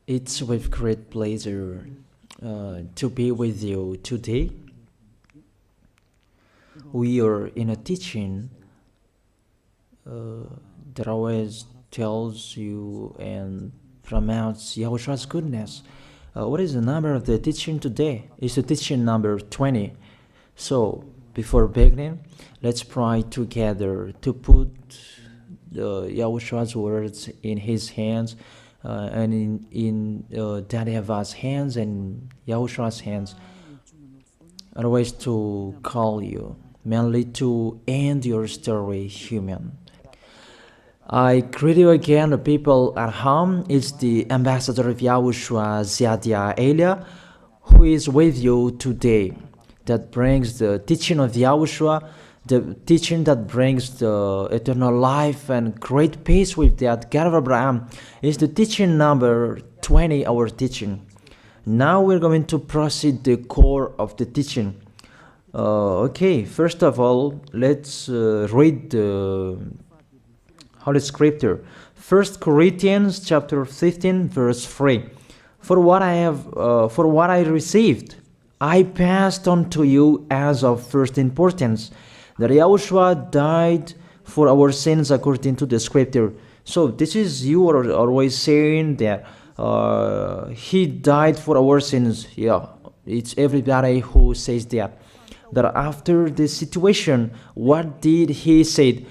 It's with great pleasure to be with you today. We are in a teaching that always tells you and promotes Yahushua's goodness. What is the number of the teaching today? It's the teaching number 20. So, before beginning, let's pray together to put Yahushua's words in his hands and in Daddy Yahvah's hands and Yahushua's hands. Otherwise, to call you, mainly to end your story human. I greet you again, the people at home. It's the ambassador of Yahushua, Ziadia Elia, who is with you today. That brings the teaching of Yahushua, the teaching that brings the eternal life and great peace with that God of Abraham. Is the teaching number 20, our teaching. Now we're going to proceed the core of the teaching. Okay, first of all, let's read the Holy Scripture. 1 Corinthians chapter 15, verse 3. For what I received, I passed on to you as of first importance, that Yahushua died for our sins according to the Scripture. So this is, you are always saying that he died for our sins. Yeah, it's everybody who says that. That after the situation, what did he say?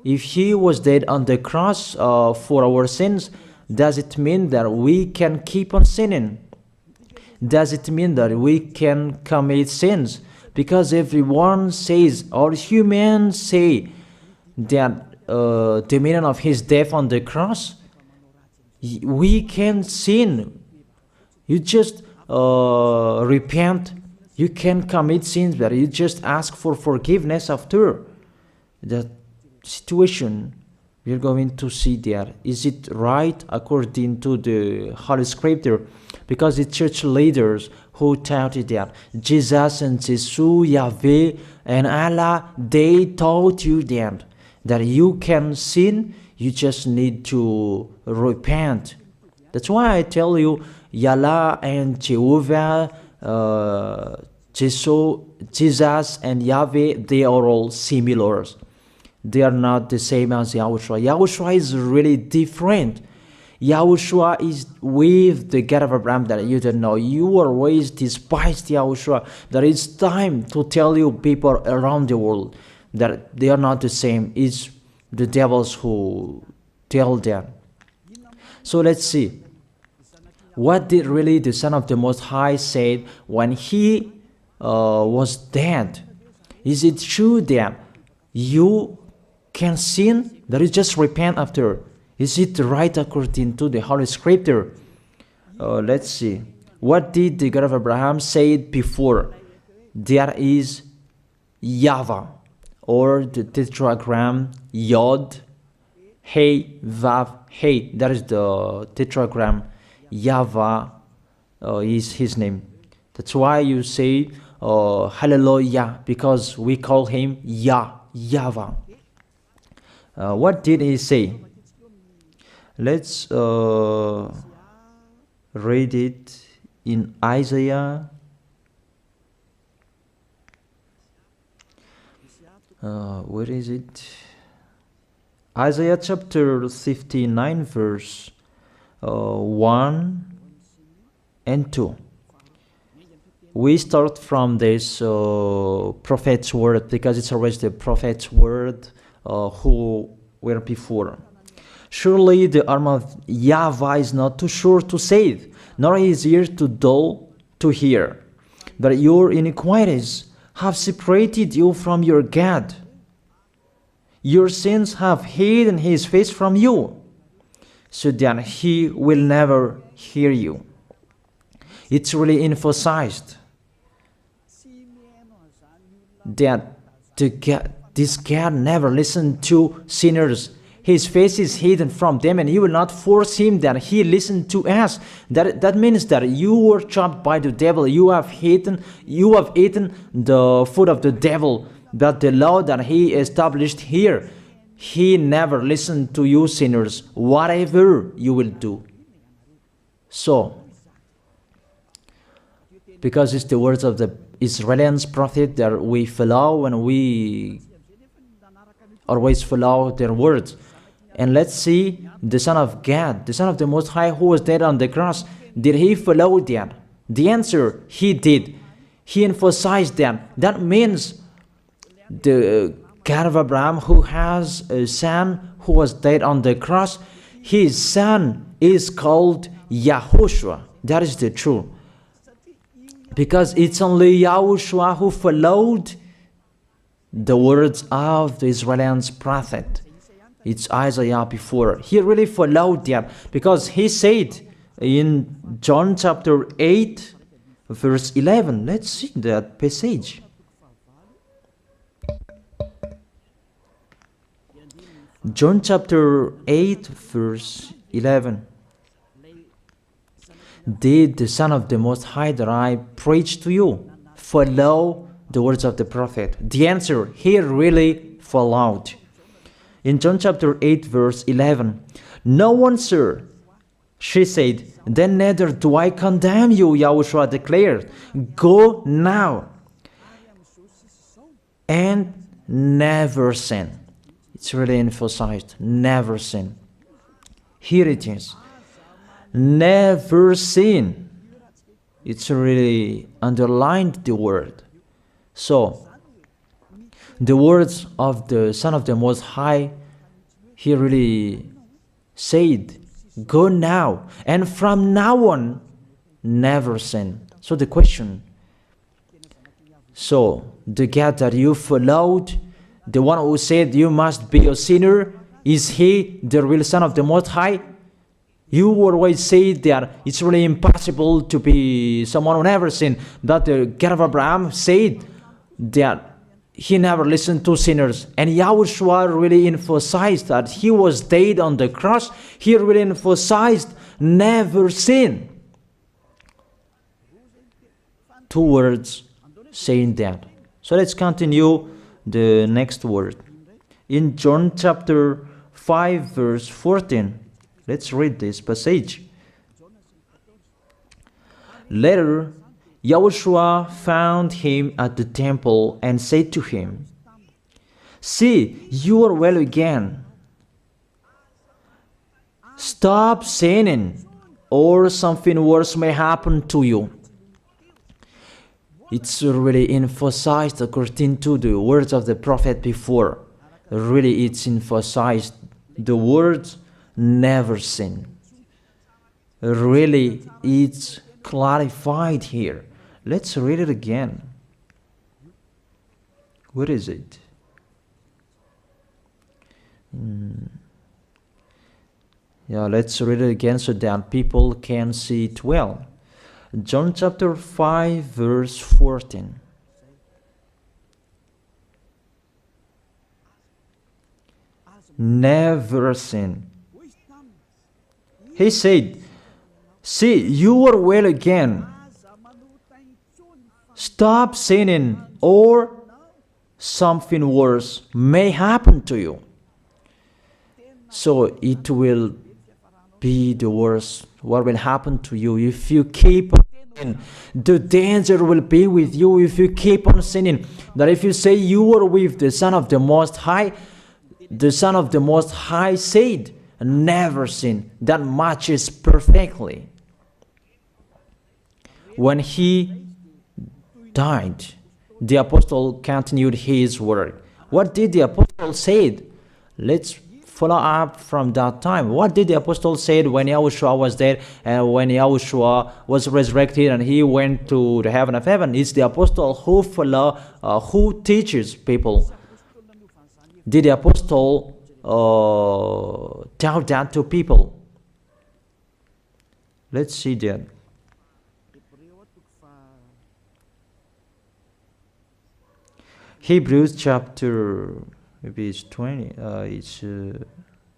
If he was dead on the cross for our sins, does it mean that we can keep on sinning? Does it mean that we can commit sins? Because everyone says, or humans say, that the meaning of his death on the cross, we can sin. You just repent. You can commit sins, but you just ask for forgiveness after that situation. We're going to see there. Is it right according to the Holy Scripture? Because the church leaders who taught it that Jesus and Jesus, Yahweh and Allah, they taught you that you can sin, you just need to repent. That's why I tell you, Yahlah and Jehovah, Jesus and Yahweh, they are all similar. They are not the same as Yahushua. Yahushua is really different. Yahushua is with the God of Abraham that you don't know. You always despised Yahushua. That it's time to tell you people around the world that they are not the same. It's the devils who tell them. So let's see. What did really the Son of the Most High say when he was dead? Is it true that you can sin, that you just repent after? Is it right according to the Holy Scripture? Let's see. What did the God of Abraham say before? There is YAHVAH, or the tetragram Yod, Hey, Vav, Hey. That is the tetragram. YAHVAH is his name. That's why you say Hallelujah, because we call him YAHVAH. What did he say? Let's read it in Isaiah. Where is it? Isaiah chapter 59, verse 1 and 2. We start from this prophet's word because it's always the prophet's word who were before. Surely the arm of YAHVAH is not too short to save, nor his ear too dull to hear. But your iniquities have separated you from your God. Your sins have hidden his face from you, so that he will never hear you. It's really emphasized that this God never listened to sinners. His face is hidden from them, and you will not force him that he listen to us. That means that you were chopped by the devil. You have eaten the food of the devil. But the law that he established here, he never listened to you sinners, whatever you will do. So, because it's the words of the Israelians prophet that we follow, and we always follow their words. And let's see the Son of God, the Son of the Most High, who was dead on the cross. Did he follow that? The answer, he did. He emphasized that. That means the God of Abraham, who has a son who was dead on the cross, his son is called YAHOSHUAH. That is the truth. Because it's only YAHOSHUAH who followed the words of the Israelians prophet. It's Isaiah before. He really followed that, because he said in John chapter 8, verse 11. Let's see that passage. John chapter 8, verse 11. Did the Son of the Most High that I preach to you follow the words of the prophet? The answer, he really followed. In John chapter 8, verse 11, no one, sir, she said, then neither do I condemn you, YAHOSHUAH declared. Go now and never sin. It's really emphasized, never sin. Here it is. Never sin. It's really underlined the word. So, the words of the Son of the Most High, he really said, go now, and from now on, never sin. So the question, so the God that you followed, the one who said you must be a sinner, is he the real Son of the Most High? You always say that it's really impossible to be someone who never sinned. But the God of Abraham said that he never listened to sinners. And YAHOSHUAH really emphasized that he was dead on the cross. He really emphasized never sin. Two words saying that. So let's continue the next word. In John chapter 5, verse 14. Let's read this passage. Later, YAHOSHUAH found him at the temple and said to him, see, you are well again. Stop sinning, or something worse may happen to you. It's really emphasized according to the words of the prophet before. Really, it's emphasized the words never sin. Really, it's clarified here. Let's read it again. Where is it? Yeah, let's read it again so that people can see it well. John chapter 5, verse 14. Never sin. He said, see, you are well again. Stop sinning, or something worse may happen to you. So it will be the worst. What will happen to you if you keep on sinning? The danger will be with you if you keep on sinning. That if you say you are with the Son of the Most High, the Son of the Most High said, never sin. That matches perfectly. When he died, the apostle continued his work. What did the apostle say? Let's follow up from that time. What did the apostle say when YAHOSHUAH was dead and when YAHOSHUAH was resurrected and he went to the heaven of heaven? It's the apostle who teaches people. Did the apostle tell that to people? Let's see that. Hebrews chapter, maybe it's 20, it's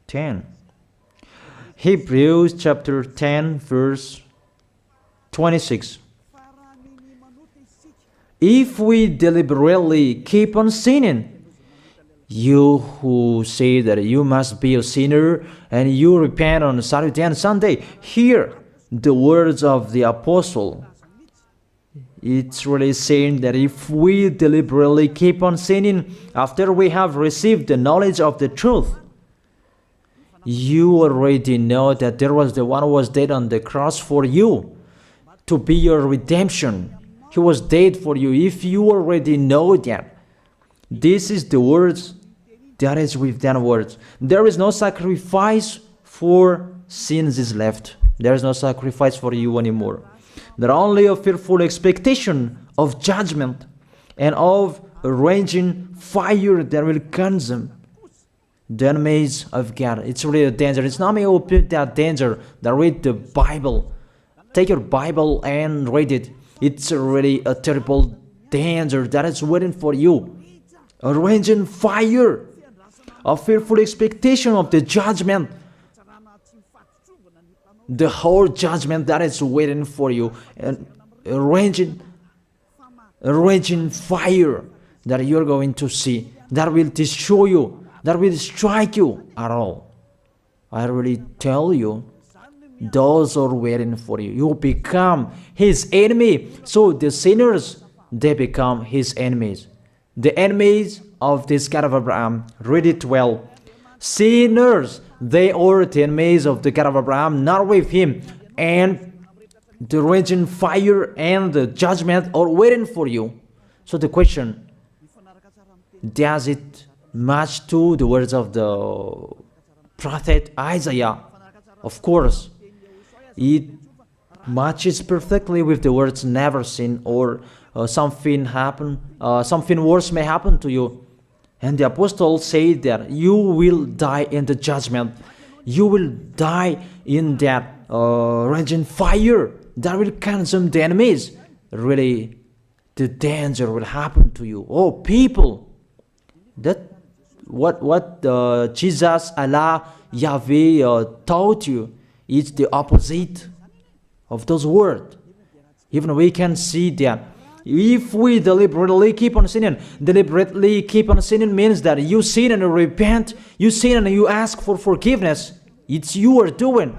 10. Hebrews chapter 10, verse 26. If we deliberately keep on sinning, you who say that you must be a sinner and you repent on Saturday and Sunday, here the words of the apostle. It's really saying that if we deliberately keep on sinning after we have received the knowledge of the truth, you already know that there was the one who was dead on the cross for you to be your redemption. He was dead for you. If you already know that, this is the words that is with that words. There is no sacrifice for sins is left. There is no sacrifice for you anymore. There are only a fearful expectation of judgment and of a raging fire that will consume the enemies of God. It's really a danger. It's not me who put that danger that read the Bible. Take your Bible and read it. It's really a terrible danger that is waiting for you. A raging fire, a fearful expectation of the judgment. The whole judgment that is waiting for you, and a raging fire that you're going to see, that will destroy you, that will strike you at all. I really tell you, those are waiting for you. You become his enemy. So the sinners, they become his enemies. The enemies of this God of Abraham. Read it well. Sinners, they are the enemies of the God of Abraham, not with him. And the raging fire and the judgment are waiting for you. So the question, does it match to the words of the prophet Isaiah? Of course, it matches perfectly with the words never sin, or something worse may happen to you. And the apostle said that you will die in the judgment. You will die in that raging fire that will consume the enemies. Really, the danger will happen to you. Oh, people, that what Jesus, Allah, Yahweh taught you is the opposite of those words. Even we can see that if we deliberately keep on sinning means that you sin and you repent, you sin and you ask for forgiveness. It's you are doing.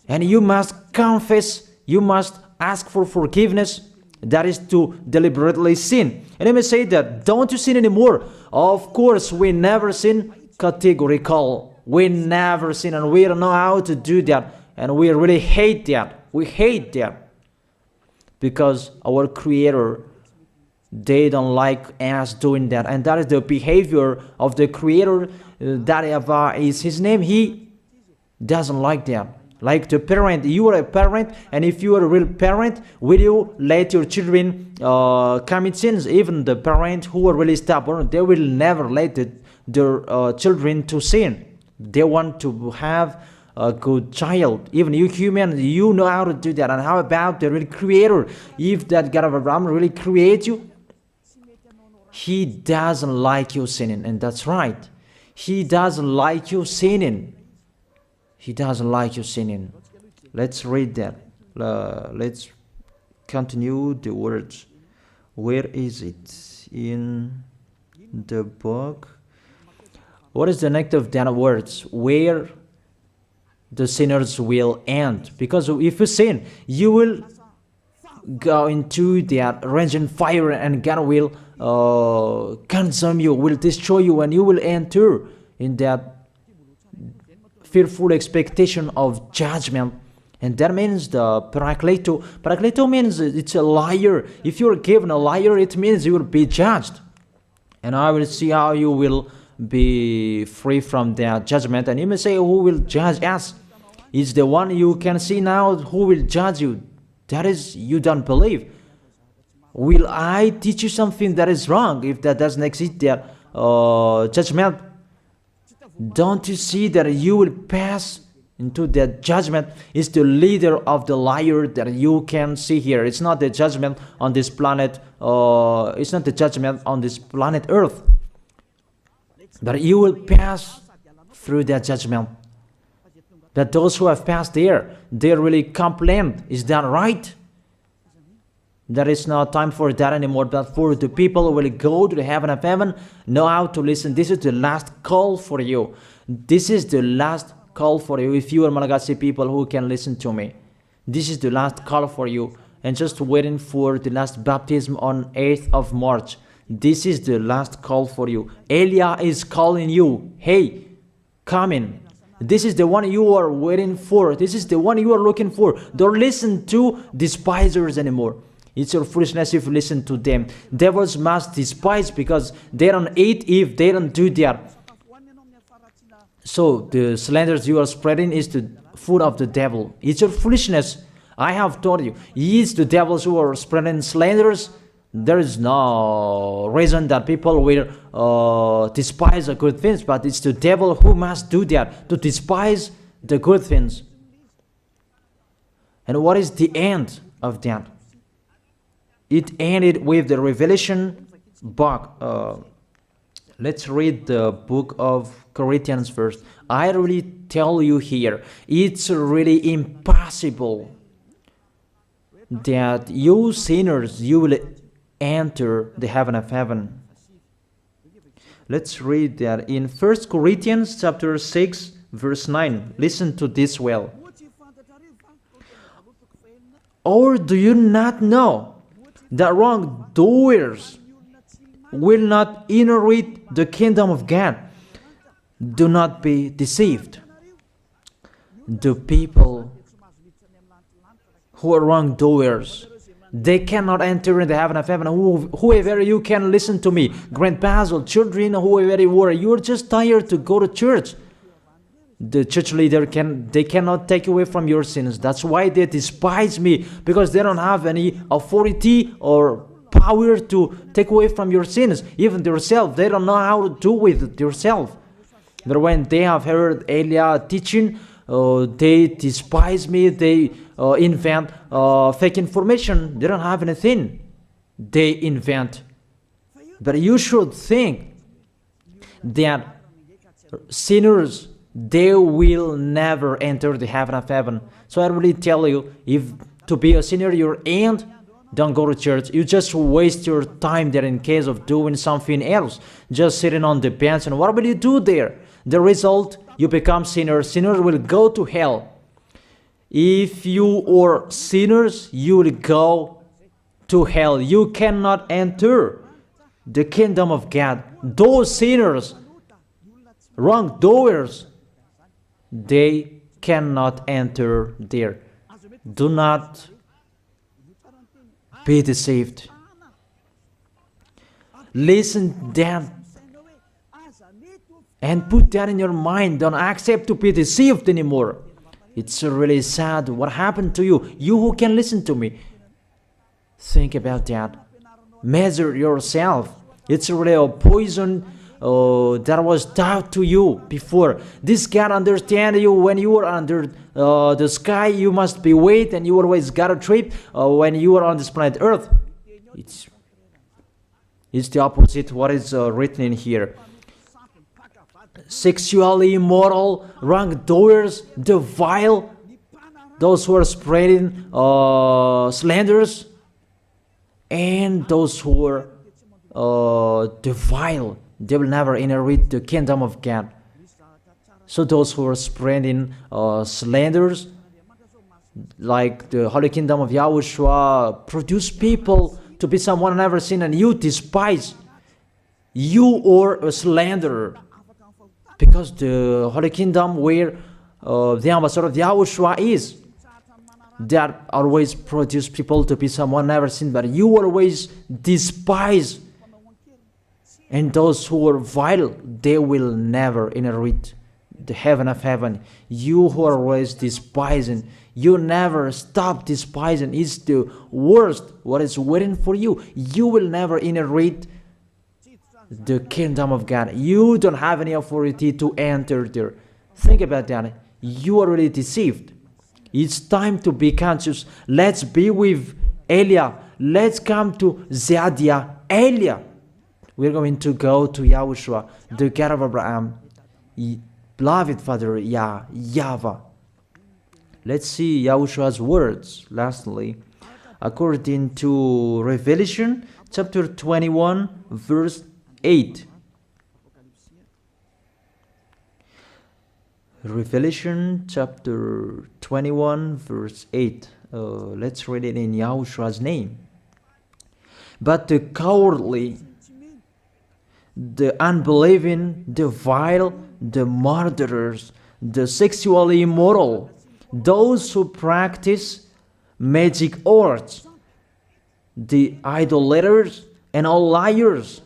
And you must confess, you must ask for forgiveness. That is to deliberately sin. And I may say that, don't you sin anymore? Of course, we never sin. Categorical. We never sin, and we don't know how to do that. And we really hate that. We hate that. Because our Creator, they don't like us doing that. And that is the behavior of the Creator. That YAHVAH is his name. He doesn't like that. Like the parent, you are a parent, and if you are a real parent, will you let your children commit sins? Even the parent who are really stubborn, they will never let their children to sin. They want to have a good child. Even you human, you know how to do that. And how about the real Creator? If that God of Abraham really creates you, he doesn't like you sinning. And that's right. He doesn't like you sinning. He doesn't like you sinning. Let's read that. Let's continue the words. Where is it? In the book. What is the next of that words? Where the sinners will end. Because if you sin, you will go into that raging fire, and God will consume you, will destroy you, and you will enter in that fearful expectation of judgment. And that means the parakleto. Parakleto means it's a liar. If you're given a liar, it means you will be judged. And I will see how you will be free from that judgment. And you may say, who will judge us? It's the one you can see now who will judge you. That is, you don't believe. Will I teach you something that is wrong if that doesn't exist, that judgment? Don't you see that you will pass into that judgment? Is the leader of the liar that you can see here. It's not the judgment on this planet. It's not the judgment on this planet Earth. But you will pass through that judgment. That those who have passed there, they really complain. Is that right? There is no time for that anymore. But for the people who will go to the heaven of heaven, know how to listen. This is the last call for you. This is the last call for you. If you are Malagasy people who can listen to me, This is the last call for you. And just waiting for the last baptism on 8th of March. This is the last call for you. Elia is calling you. Hey, come in. This is the one you are waiting for. This is the one you are looking for. Don't listen to despisers anymore. It's your foolishness if you listen to them. Devils must despise because they don't eat if they don't do that. So the slanders you are spreading is the food of the devil. It's your foolishness. I have told you. It's the devils who are spreading slanders. There is no reason that people will despise the good things, but it's the devil who must do that, to despise the good things. And what is the end of that? It ended with the Revelation book. Let's read the book of Corinthians first. I really tell you here, it's really impossible that you sinners, you will enter the heaven of heaven. Let's read that in 1 Corinthians chapter 6, verse 9. Listen to this well. Or do you not know that wrongdoers will not inherit the kingdom of God? Do not be deceived. The people who are wrongdoers, they cannot enter in the heaven of heaven. Whoever you can listen to me, grandpas or children, whoever you are, you're just tired to go to church. The church leader they cannot take away from your sins. That's why they despise me, because they don't have any authority or power to take away from your sins. Even themselves, they don't know how to do with it themselves. But when they have heard Elia teaching, they despise me. They invent fake information. They don't have anything. They invent. But you should think that sinners, they will never enter the heaven of heaven. So I really tell you, if to be a sinner you're in, don't go to church. You just waste your time there in case of doing something else. Just sitting on the bench, and what will you do there? The result, you become sinners. Sinners will go to hell. If you are sinners, you will go to hell. You cannot enter the kingdom of God. Those sinners, wrongdoers, they cannot enter there. Do not be deceived. Listen then and put that in your mind. Don't accept to be deceived anymore. It's really sad what happened to you. You who can listen to me, think about that. Measure yourself. It's really a poison that was taught to you before. This God understand you when you are under the sky. You must be wait, and you always got a trip when you are on this planet Earth. It's the opposite what is written in here. Sexually immoral, wrongdoers, the vile, those who are spreading slanders, and those who are the vile, they will never inherit the kingdom of God. So those who are spreading slanders, like the Holy Kingdom of YAHOSHUAH, produce people to be someone never seen, and you despise. You are a slanderer. Because the Holy Kingdom where the ambassador of YAHOSHUAH is, that always produce people to be someone never seen, but you always despise. And those who are vile, they will never inherit the heaven of heaven. You who are always despising, you never stop despising. It's the worst what is waiting for you. You will never inherit the kingdom of God. You don't have any authority to enter there. Think about that. You are already deceived. It's time to be conscious. Let's be with Elia. Let's come to Zeadiah. Elia. We're going to go to YAHOSHUAH, the God of Abraham, beloved Father YAHVAH. Let's see YAHOSHUAH's words. Lastly, according to Revelation chapter 21, verse 8. Revelation chapter 21 verse 8. Let's read it in Yahoshua's name. But the cowardly, the unbelieving, the vile, the murderers, the sexually immoral, those who practice magic arts, the idolaters, and all liars.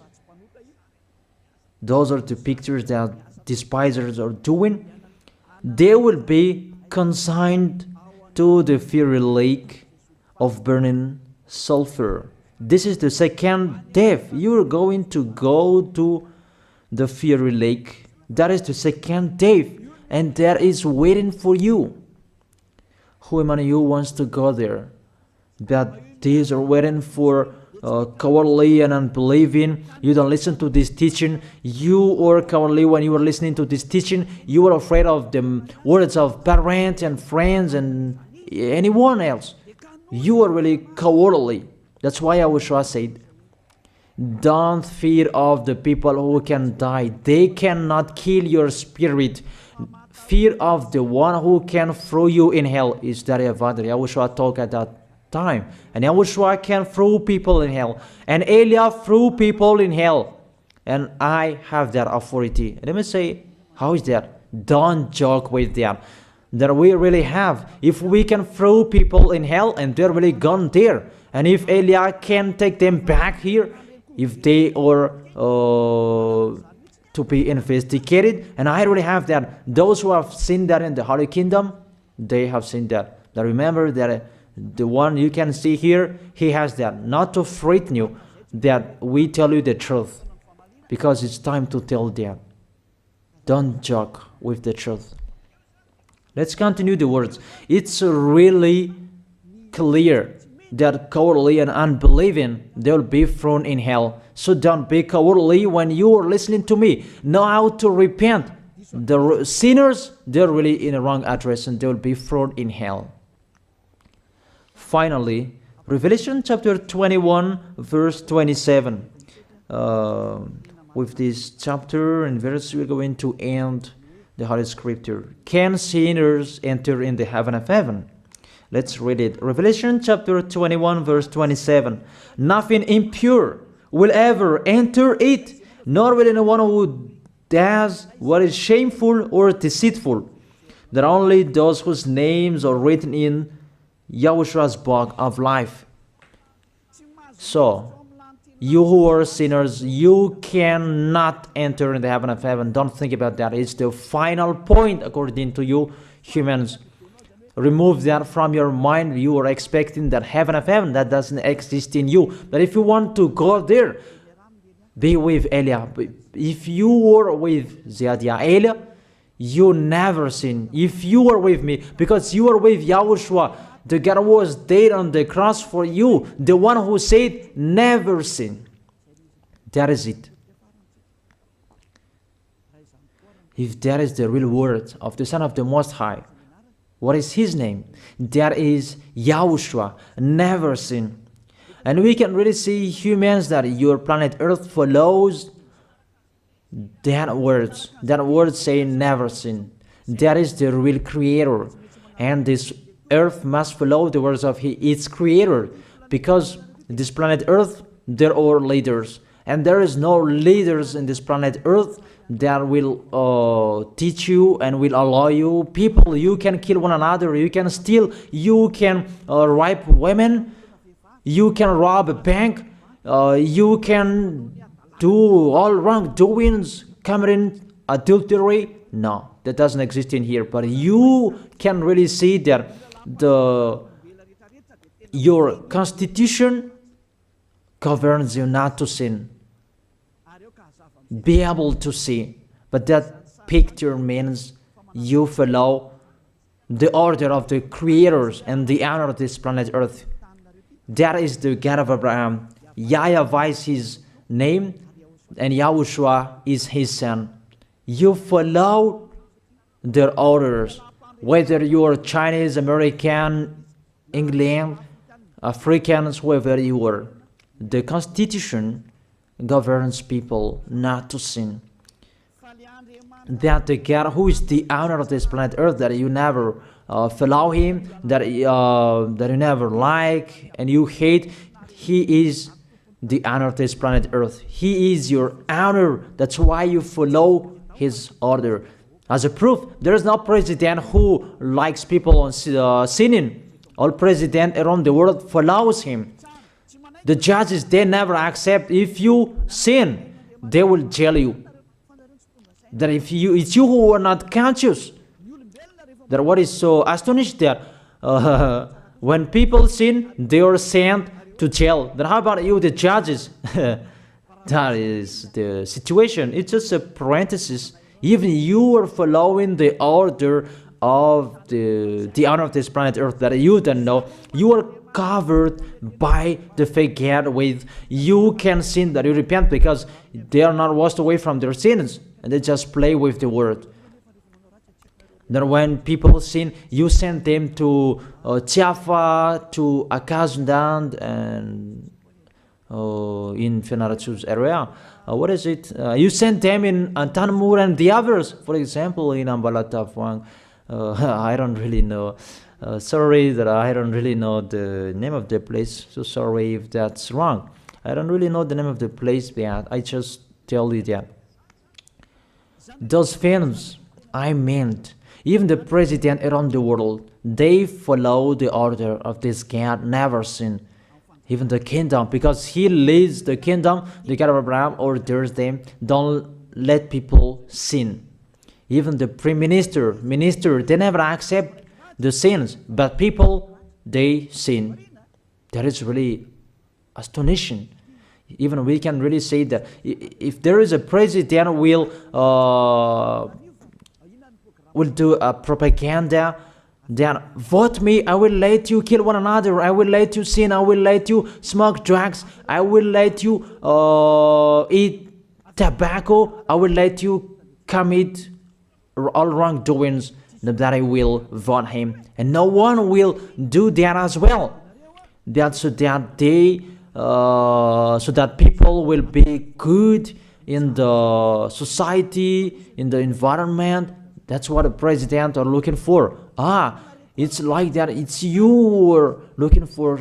Those are the pictures that despisers are doing. They will be consigned to the fiery lake of burning sulfur. This is the second death. You are going to go to the fiery lake. That is the second death, and that is waiting for you. Who among you wants to go there? That these are waiting for cowardly and unbelieving. You don't listen to this teaching. You are cowardly when you are listening to this teaching. You are afraid of the words of parents and friends and anyone else. You are really cowardly. That's why YAHOSHUAH said, don't fear of the people who can die. They cannot kill your spirit. Fear of the one who can throw you in hell. Is that YAHOSHUAH talked at that time. And YAHOSHUAH can throw people in hell. And Elia threw people in hell. And I have that authority. Let me say, how is that? Don't joke with that. That we really have. If we can throw people in hell and they're really gone there. And if Elia can take them back here, if they are to be investigated, and I really have that. Those who have seen that in the Holy Kingdom, they have seen that. Now remember that the one you can see here, he has that. Not to frighten you, that we tell you the truth, because it's time to tell that. Don't joke with the truth. Let's continue the words. It's really clear that cowardly and unbelieving, they'll be thrown in hell. So don't be cowardly when you are listening to me. Know how to repent. The sinners, they're really in the wrong address and they'll be thrown in hell. Finally, Revelation chapter 21 verse 27. With this chapter and verse, we're going to end the Holy Scripture. Can sinners enter in the heaven of heaven? Let's read it. Revelation chapter 21 verse 27. Nothing impure will ever enter it, nor will anyone who does what is shameful or deceitful. That only those whose names are written in YAHOSHUAH's book of life. So, you who are sinners, you cannot enter in the heaven of heaven. Don't think about that. It's the final point according to you humans. Remove that from your mind. You are expecting that heaven of heaven that doesn't exist in you. But if you want to go there, be with Elia. If you were with Elia, you never sin. If you are with me, because you are with YAHOSHUAH, the God was dead on the cross for you, the one who said never sin. That is it. If that is the real word of the Son of the Most High, what is his name? That is YAHOSHUAH, never sin. And we can really see humans that your planet Earth follows that word saying never sin. That is the real creator. And this Earth must follow the words of its creator, because this planet Earth, there are leaders. And there is no leaders in this planet Earth that will teach you and will allow you. People, you can kill one another, you can steal, you can rape women, you can rob a bank, you can do all wrongdoings, committing adultery. No, that doesn't exist in here. But you can really see that your constitution governs you not to sin. Be able to see. But that picture means you follow the order of the creators and the honor of this planet Earth. That is the God of Abraham. YAHVAH is his name, and YAHOSHUAH is his son. You follow their orders, whether you are Chinese, American, England, Africans, whoever you are. The Constitution governs people not to sin. that the God who is the owner of this planet Earth, that you never follow him, that you never like and you hate, he is the owner of this planet Earth. He is your owner. That's why you follow his order. As a proof, there is no president who likes people on sinning. All president around the world follows him. The judges, they never accept. If you sin, they will jail you. That if it's you who are not conscious. That what is so astonished that when people sin, they are sent to jail. Then how about you, the judges? That is the situation. It's just a parenthesis. Even you are following the order of the owner of this planet Earth that you don't know. You are covered by the fake God with you can sin, that you repent, because they are not washed away from their sins and they just play with the word. Then when people sin, you send them to YAHVAH, to Akazandand, and in Fenarachu's area. What is it? You send them in Tanmur and the others. For example, in Ambalatafwang. I don't really know. Sorry that I don't really know the name of the place. So sorry if that's wrong. I don't really know the name of the place, but I just tell you that. Those films, I meant, even the president around the world, they follow the order of this God, never sin. Even the kingdom, because he leads the kingdom, the God of Abraham orders them, don't let people sin. Even the prime minister, they never accept the sins, but people, they sin. That is really astonishing. Even we can really say that if there is a president will do a propaganda, then vote me, I will let you kill one another, I will let you sin, I will let you smoke drugs, I will let you eat tobacco, I will let you commit all wrongdoings, that I will vote him. And no one will do that as well. That's so that they so that people will be good in the society, in the environment. That's what the president are looking for. It's like that. It's you who are looking for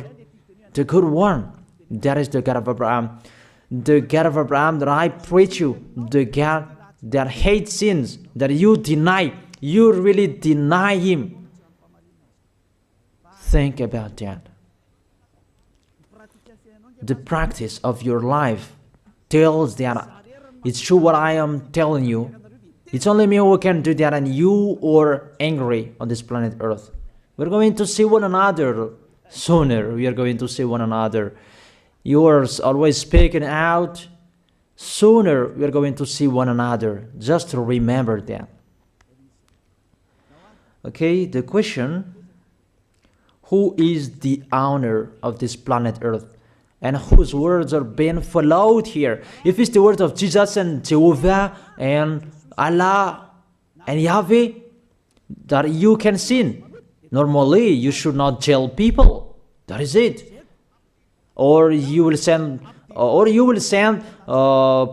the good one. That is the God of Abraham. The God of Abraham that I preach you. The God that hates sins, that you deny. You really deny him. Think about that. The practice of your life tells that it's true what I am telling you. It's only me who can do that, and you are angry on this planet Earth. We're going to see one another sooner. We are going to see one another. You are always speaking out. Sooner we are going to see one another. Just to remember that. Okay, the question: who is the owner of this planet Earth? And whose words are being followed here? If it's the words of Jesus and Jehovah and Allah and Yahweh, that you can sin. Normally, you should not jail people. That is it. Or you will send,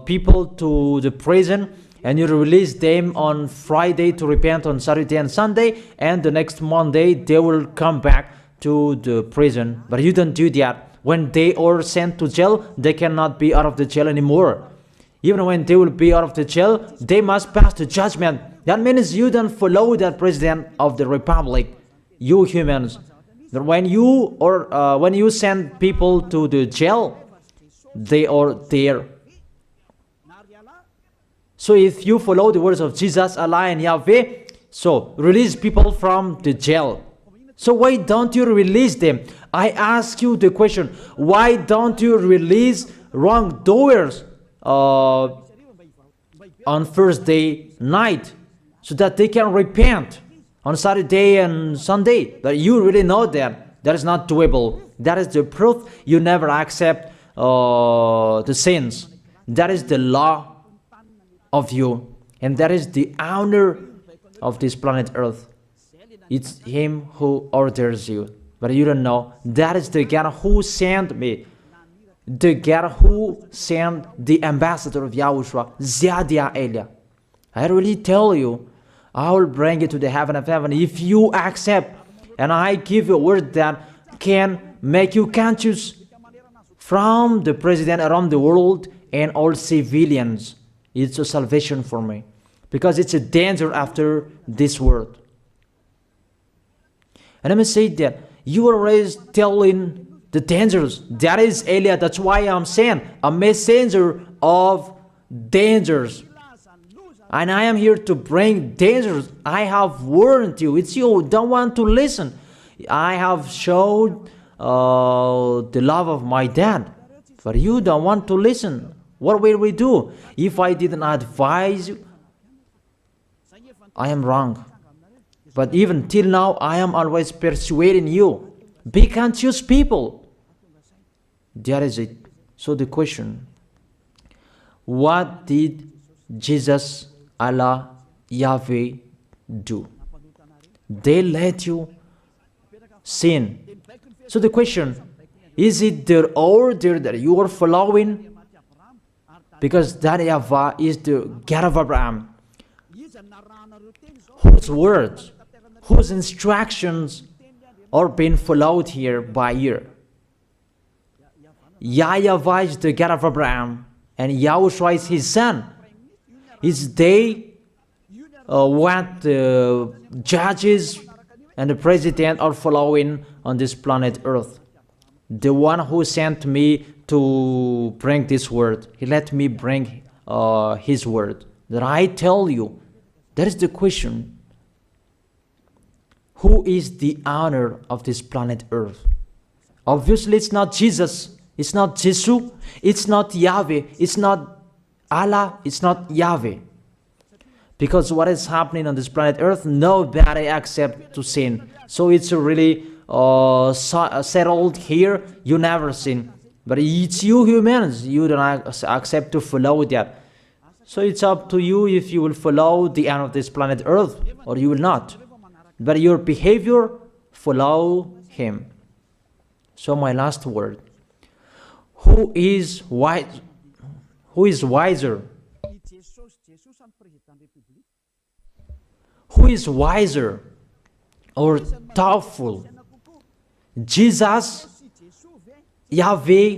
people to the prison, and you release them on Friday to repent on Saturday and Sunday, and the next Monday they will come back to the prison. But you don't do that. When they are sent to jail, they cannot be out of the jail anymore. Even when they will be out of the jail, they must pass the judgment. That means you don't follow that president of the republic, you humans. That when you send people to the jail, they are there. So if you follow the words of Jesus, Allah and Yahweh, so release people from the jail. So why don't you release them? I ask you the question, why don't you release wrongdoers on Thursday night so that they can repent on Saturday and Sunday? But you really know that that is not doable. That is the proof you never accept the sins. That is the law of you, and that is the owner of this planet Earth. It's him who orders you, but you don't know. That is the God who sent me, the God who sent the ambassador of Yahushua, Zadia Elia. I really tell you, I will bring you to the heaven of heaven if you accept, and I give you a word that can make you conscious from the president around the world and all civilians. It's a salvation for me, because it's a danger after this world. And let me say that you are always telling the dangers. That is Elia. That's why I'm saying a messenger of dangers. And I am here to bring dangers. I have warned you. It's you who don't want to listen. I have showed the love of my dad, but you don't want to listen. What will we do? If I didn't advise you, I am wrong. But even till now, I am always persuading you. Be conscious, people. That is it. So the question, what did Jesus, Allah, Yahweh do? They let you sin. So the question, is it their order that you are following? Because that YAHVAH is the God of Abraham, whose words, whose instructions are being followed here by year. YAHVAH is the God of Abraham, and YAHOSHUAH is his son. Is they what the judges and the president are following on this planet Earth. The one who sent me to bring this word, he let me bring his word. That I tell you, that is the question. Who is the owner of this planet Earth? Obviously, it's not Jesus. It's not Jesus. It's not Yahweh. It's not Allah. It's not Yahweh. Because what is happening on this planet Earth, nobody accepts to sin. So it's really settled here. You never sin. But it's you humans. You don't accept to follow that. So it's up to you if you will follow the end of this planet Earth or you will not. But your behavior, follow him. So my last word. Who is wise? Who is wiser? Who is wiser or doubtful? Jesus, Yahweh,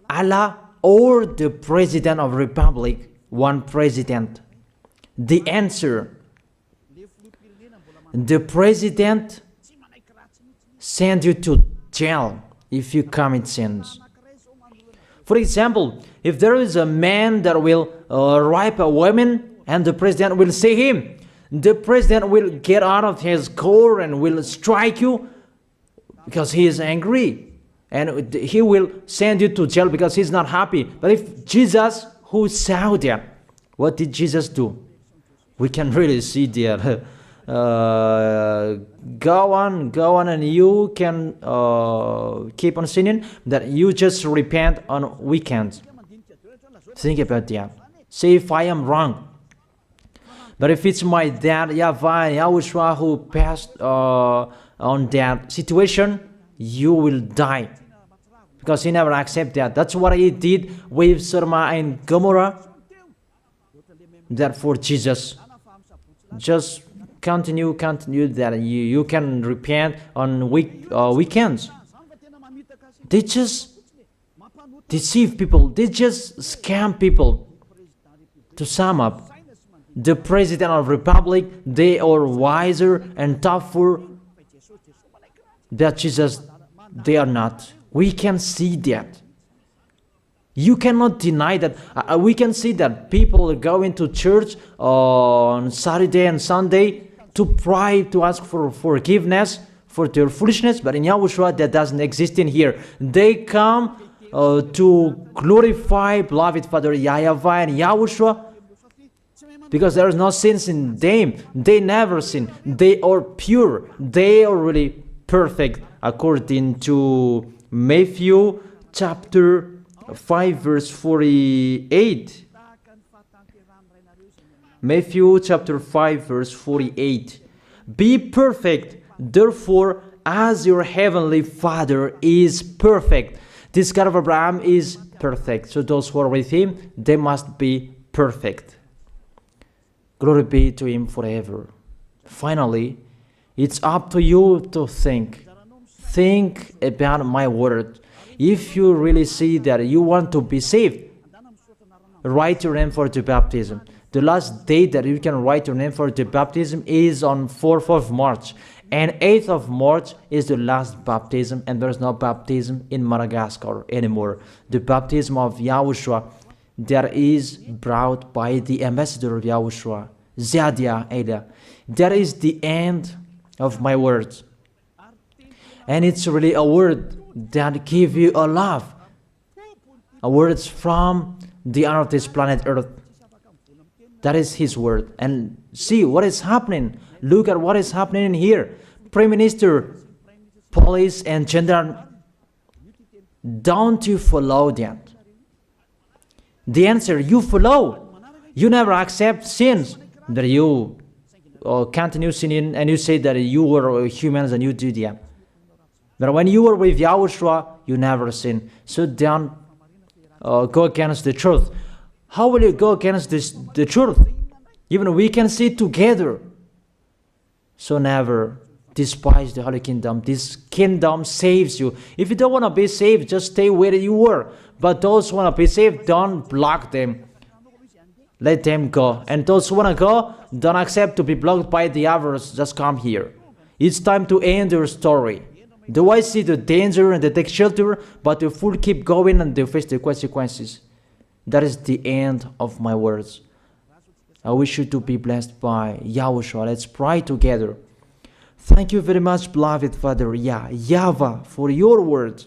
Allah, or the President of Republic? One president. The answer. The president sends you to jail if you commit sins. For example, if there is a man that will rape a woman and the president will see him, the president will get out of his car and will strike you because he is angry. And he will send you to jail because he's not happy. But if Jesus, who saw that, what did Jesus do? We can really see that. Go on, and you can keep on sinning, that you just repent on weekends. Think about that. Say if I am wrong. But if it's my dad, YAHVAH and YAHOSHUAH, who passed on that situation, you will die. Because he never accepted that. That's what he did with Sodom and Gomorrah. That for Jesus. Just continue that you can repent on weekends. They just deceive people. They just scam people. To sum up, the President of Republic, they are wiser and tougher than Jesus. They are not. We can see that. You cannot deny that. We can see that people are going to church on Saturday and Sunday to pray, to ask for forgiveness for their foolishness. But in YAHOSHUAH, that doesn't exist in here. They come to glorify beloved Father YAHVAH and YAHOSHUAH because there is no sins in them. They never sin. They are pure. They are really perfect according to Matthew chapter 5 verse 48. Matthew chapter 5 verse 48. Be perfect, therefore, as your heavenly Father is perfect. This God of Abraham is perfect. So those who are with him, they must be perfect. Glory be to Him forever. Finally, it's up to you to think. Think about my word. If you really see that you want to be saved, write your name for the baptism. The last date that you can write your name for the baptism is on 4th of March. And 8th of March is the last baptism, and there's no baptism in Madagascar anymore. The baptism of YAHOSHUAH that is brought by the ambassador of YAHOSHUAH, Zadia Ada. That is the end of my words. And it's really a word that gives you a love. A word from the honor of this planet Earth. That is His word. And see what is happening. Look at what is happening in here. Prime Minister, police, and gendarme. Don't you follow that? The answer, you follow. You never accept sins. That you continue sinning and you say that you were humans and you do that. But when you were with YAHOSHUAH, you never sin. So don't go against the truth. How will you go against the truth? Even we can see together. So never despise the Holy Kingdom. This kingdom saves you. If you don't want to be saved, just stay where you were. But those who want to be saved, don't block them. Let them go. And those who want to go, don't accept to be blocked by the others. Just come here. It's time to end your story. Do I see the danger and they take shelter, but the fool keep going and they face the consequences? That is the end of my words. I wish you to be blessed by YAHOSHUAH. Let's pray together. Thank you very much, beloved Father YAHVAH, for your word.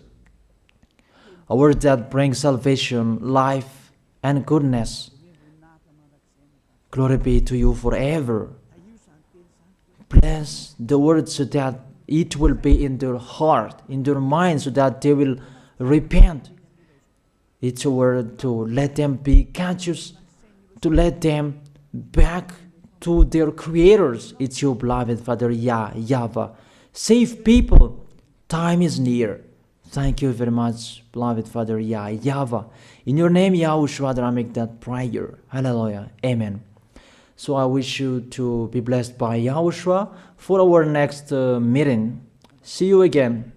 A word that brings salvation, life, and goodness. Glory be to you forever. Bless the word so that it will be in their heart, in their mind, so that they will repent. It's a word to let them be conscious, to let them back to their creators. It's your beloved Father YAHVAH. Save people. Time is near. Thank you very much, beloved Father YAHVAH. In your name, YAHOSHUAH, that I make that prayer. Hallelujah. Amen. So I wish you to be blessed by YAHOSHUAH for our next meeting. See you again.